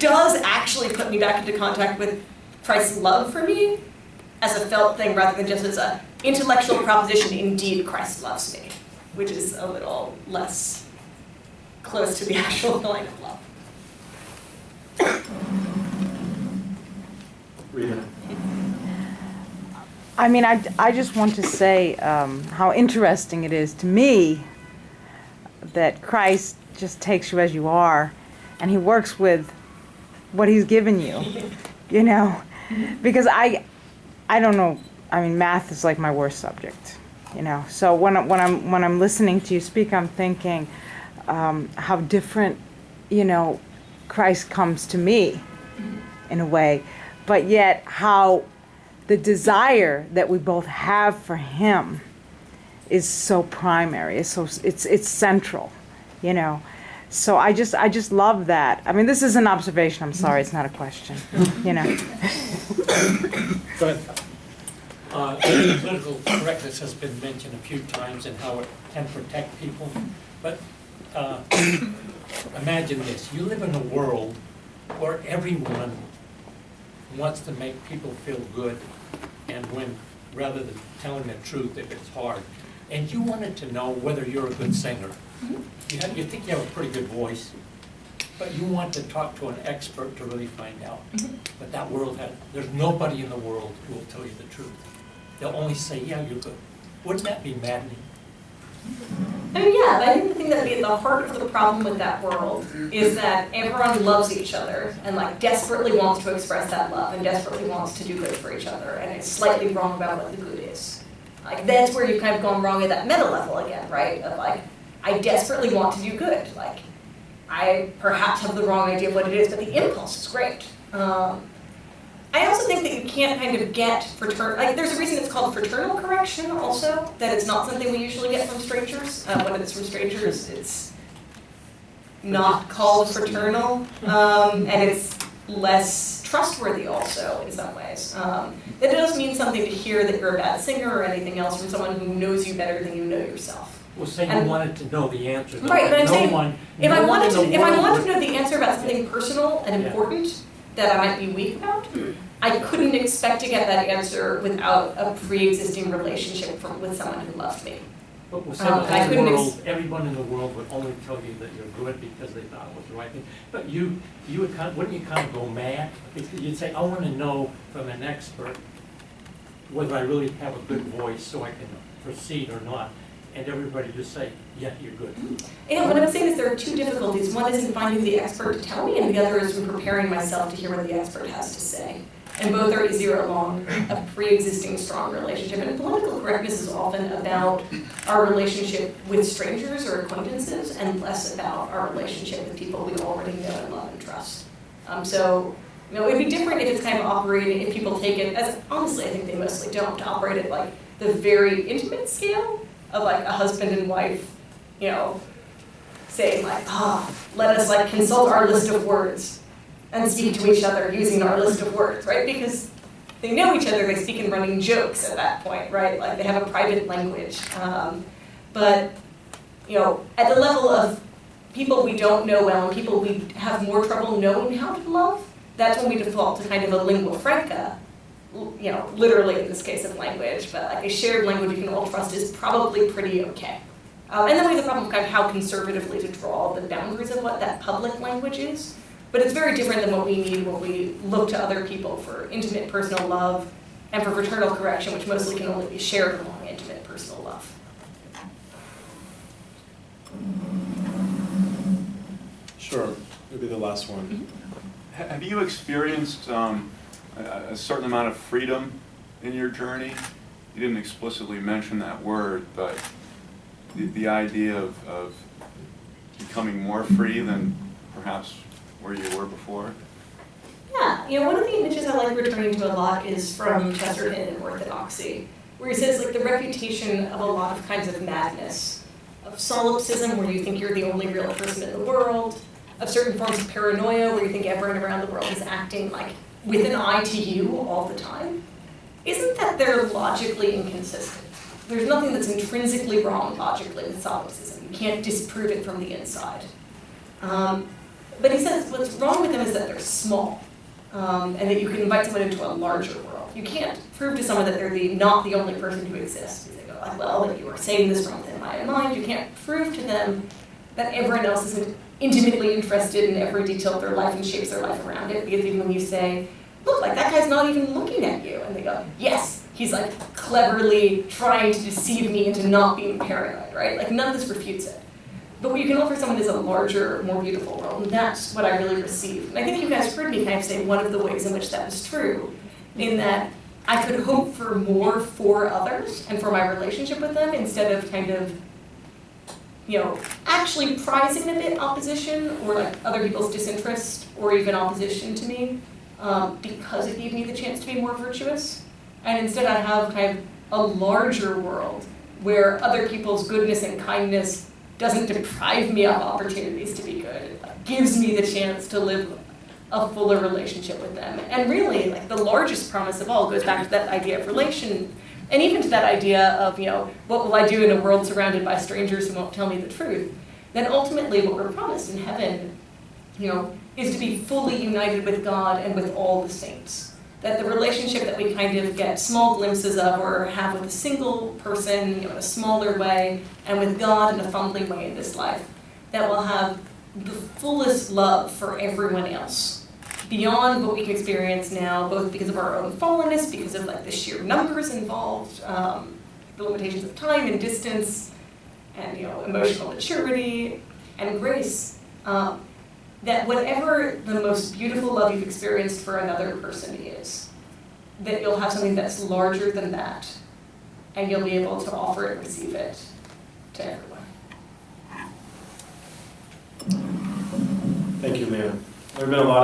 does actually put me back into contact with Christ's love for me as a felt thing rather than just as an intellectual proposition. Indeed, Christ loves me, which is a little less close to the actual feeling of love. Rita. I mean, I just want to say how interesting it is to me that Christ just takes you as you are, and he works with what he's given you, you know, because I don't know. I mean, math is like my worst subject, you know. So when I'm listening to you speak, I'm thinking how different, you know, Christ comes to me in a way, but yet how the desire that we both have for him is so primary. It's central, you know. So I just love that. I mean, this is an observation. I'm sorry, it's not a question, you know. Go ahead. Political correctness has been mentioned a few times and how it can protect people. But imagine this. You live in a world where everyone wants to make people feel good, and when, rather than telling the truth if it's hard, and you wanted to know whether you're a good singer. You think you have a pretty good voice, but you want to talk to an expert to really find out. But that world there's nobody in the world who will tell you the truth. They'll only say, yeah, you're good. Wouldn't that be maddening? I mean, yeah, but I think the thing that would be at the heart of the problem with that world is that everyone loves each other and like desperately wants to express that love and desperately wants to do good for each other and is slightly wrong about what the good is. Like that's where you've kind of gone wrong at that meta level again, right? Of like, I desperately want to do good. Like, I perhaps have the wrong idea of what it is, but the impulse is great. I also think that you can't kind of get fraternal, like there's a reason it's called fraternal correction also, that it's not something we usually get from strangers. When it's from strangers, it's not called fraternal, and it's less trustworthy also in some ways. It does mean something to hear that you're a bad singer or anything else from someone who knows you better than you know yourself. Well, say you wanted to know the answer. Right, but I'm saying, if I wanted to know the answer about something personal and important that I might be weak about, I couldn't expect to get that answer without a pre-existing relationship with someone who loved me. But we'll say the whole world, everyone in the world would only tell you that you're good because they thought it was the right thing. But you would wouldn't you kind of go mad? You'd say, I want to know from an expert whether I really have a good voice so I can proceed or not. And everybody just say, yeah, you're good. And what I'm saying is there are two difficulties. One is in finding the expert to tell me, and the other is in preparing myself to hear what the expert has to say. And both are easier along a pre-existing strong relationship. And political correctness is often about our relationship with strangers or acquaintances, and less about our relationship with people we already know and love and trust. So, you know, it'd be different if it's kind of operating, if people take it as, honestly, I think they mostly don't, to operate at like the very intimate scale of like a husband and wife, you know, saying like, let us like consult our list of words and speak to each other using our list of words, right? Because they know each other, they speak in running jokes at that point, right? Like they have a private language. But, you know, at the level of people we don't know well and people we have more trouble knowing how to love, that's when we default to kind of a lingua franca, you know, literally in this case of language, but like a shared language you can all trust is probably pretty okay. And then we have the problem of kind of how conservatively to draw the boundaries of what that public language is. But it's very different than what we need when we look to other people for intimate personal love and for fraternal correction, which mostly can only be shared along intimate personal love. Sure, it'll be the last one. Mm-hmm. Have you experienced a certain amount of freedom in your journey? You didn't explicitly mention that word, but the idea of becoming more free than perhaps where you were before? Yeah, you know, one of the images I like returning to a lot is from Chesterton in Orthodoxy, where he says like the reputation of a lot of kinds of madness, of solipsism, where you think you're the only real person in the world, of certain forms of paranoia, where you think everyone around the world is acting like with an eye to you all the time. Isn't that they're logically inconsistent? There's nothing that's intrinsically wrong logically with solipsism. You can't disprove it from the inside. But he says what's wrong with them is that they're small, and that you can invite someone into a larger world. You can't prove to someone that they're not the only person who exists. They go, like, well, that you are saying this from within my mind. You can't prove to them that everyone else isn't intimately interested in every detail of their life and shapes their life around it. Because even when you say, look, like that guy's not even looking at you, and they go, yes, he's like cleverly trying to deceive me into not being paranoid, right? Like none of this refutes it. But what you can offer someone is a larger, more beautiful world, and that's what I really received. And I think you guys heard me kind of say one of the ways in which that was true, in that I could hope for more for others and for my relationship with them instead of kind of, actually prizing a bit opposition or like other people's disinterest or even opposition to me, because it gave me the chance to be more virtuous. And instead I have kind of a larger world where other people's goodness and kindness doesn't deprive me of opportunities to be good. It gives me the chance to live a fuller relationship with them. And really, like the largest promise of all goes back to that idea of relation, and even to that idea of, what will I do in a world surrounded by strangers who won't tell me the truth? Then ultimately what we're promised in heaven, is to be fully united with God and with all the saints. That the relationship that we kind of get small glimpses of or have with a single person, in a smaller way, and with God in a fumbling way in this life, that will have the fullest love for everyone else, beyond what we can experience now, both because of our own fallenness, because of like the sheer numbers involved, the limitations of time and distance, and emotional maturity and grace. That whatever the most beautiful love you've experienced for another person is, that you'll have something that's larger than that, and you'll be able to offer and receive it to everyone. Thank you, Leah. There have been a lot